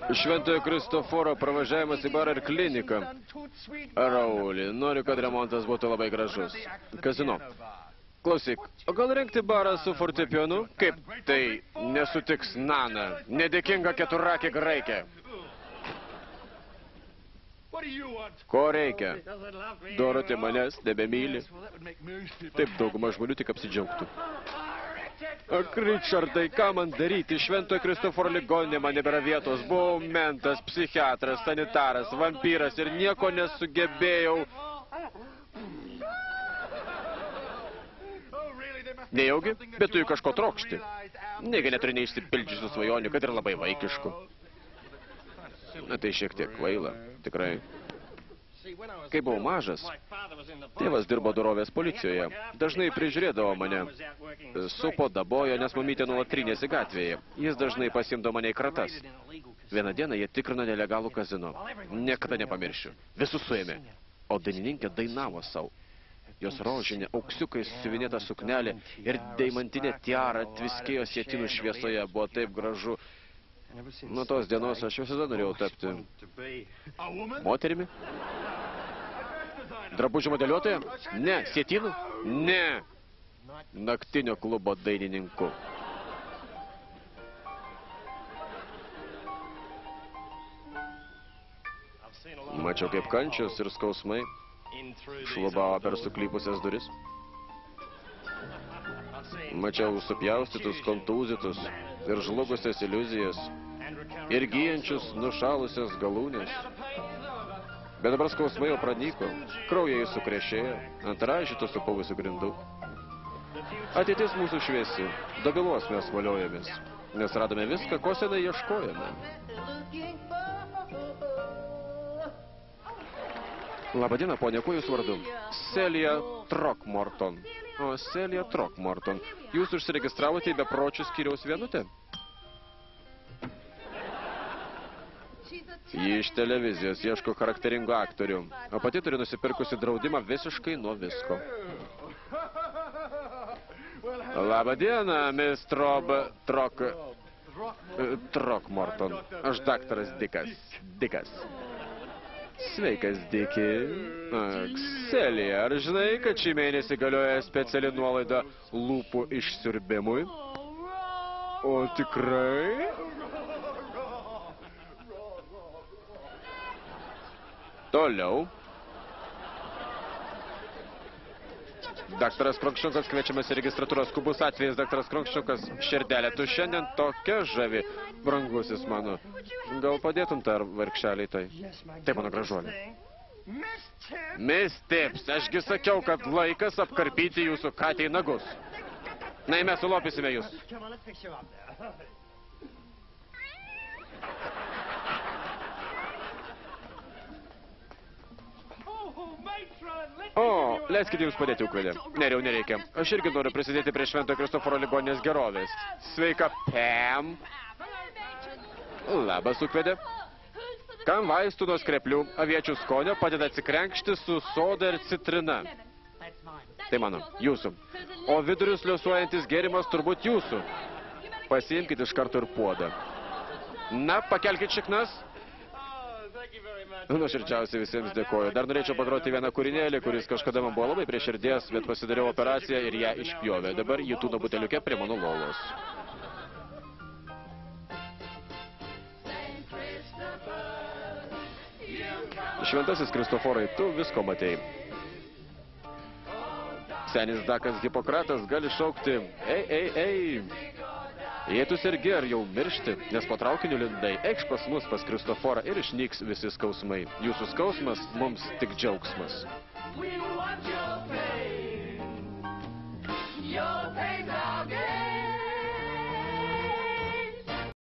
Šventojo Kristoforo pravažiavimas į barą ir kliniką. Rauli, noriu, kad remontas būtų labai gražus. Kazino. Klausyk, o gal rengti barą su fortepionu? Kaip tai nesutiks Nana, nedėkinga keturakė graikė? Ko reikia? Dorotė manęs nebemyli. Taip dauguma žmonių tik apsidžiaugtų. Ak, Richardai, ką man daryti? Šventojo Kristoforo ligoninė man nebėra vietos. Buvau mentas, psichiatras, sanitaras, vampyras ir nieko nesugebėjau. Nejaugi, bet tu jų kažko trokšti. Negi neturi neišsipildžiusių svajonių, kad ir labai vaikiškų. Na tai šiek tiek kvaila, tikrai. Kai buvau mažas, tėvas dirbo dorovės policijoje. Dažnai prižiūrėdavo mane. Supo, dabojo, nes mamytė nuolat trynėsi gatvėje. Jis dažnai pasiimdavo mane į kratas. Vieną dieną jie tikrino nelegalų kazino. Niekada nepamiršiu. Visus suėmė. O dainininkė dainavo savo. Jos rožinė, auksiukais siuvinėta suknelė ir deimantinė tiara tviskėjo sietinų šviesoje. Buvo taip gražu. Nuo tos dienos aš visada norėjau tapti moterimi. Drabužių modeliuotoja? Ne. Sietinų? Ne. Naktinio klubo dainininku. Mačiau, kaip kančios ir skausmai šlubavo per suklypusias duris. Mačiau supjaustytus, kontūzytus ir žlugusias iliuzijas ir gyjančius nušalusias galūnės. Bet dabar skausmai jau pranyko, kraujai sukrešėjo ant raižytų supuvusių grindų. Ateitis mūsų šviesi, dobiluos mes valiojamės, nes radome viską, ko senai ieškojame. Labadiena, ponė, kuo jūs vardu? Selija Throckmorton. O, Selija Throckmorton. Jūs užsiregistravote į bepročių skyriaus vienutę? Ji iš televizijos ieško charakteringų aktorių, o pati turi nusipirkusi draudimą visiškai nuo visko. Labadiena, Miss Throckmorton. Aš daktaras Dikas. Sveikas, Diki. Selija, ar žinai, kad šį mėnesį galioja speciali nuolaida lūpų išsiurbimui? O tikrai? Toliau. Daktaras Kronkščiukas kviečiamas į registratūros skubus atvejais. Daktaras Kronkščiukas, širdelė, tu šiandien tokia žavi, brangusis mano. Gal padėtum tą vargšelį tai? Taip, mano gražuolė. Miss Tips, ašgi sakiau, kad laikas apkarpyti jūsų katei nagus. Na, mes sulopysime jūs. O, leiskite jums padėti, ūkvedė. Neriau, nereikia. Aš irgi noriu prisidėti prie Šventojo Kristoforo ligoninės gerovės. Sveika, Pam. Labas, ūkvedė. Kam vaistų nuo skreplių, aviečių skonio padeda atsikrenkšti su soda ir citrina? Tai mano, jūsų. O vidurius liuosuojantis gėrimas turbūt jūsų. Pasiimkite iš karto ir puodą. Na, pakelkit šiknas. Nuoširdžiausiai visiems dėkoju. Dar norėčiau pagroti vieną kūrinėlį, kuris kažkada man buvo labai prie širdies, bet pasidariau operaciją ir ją išpjovė. Dabar jį tūno buteliuke prie mano lovos. Šventasis Kristoforai, tu visko matei. Senis dakas Hipokratas gali šaukti, ei. Jei tu sergi ar jau miršti, nes po traukiniu lindai, eikš pas mus pas Kristoforą ir išnyks visi skausmai. Jūsų skausmas mums tik džiaugsmas.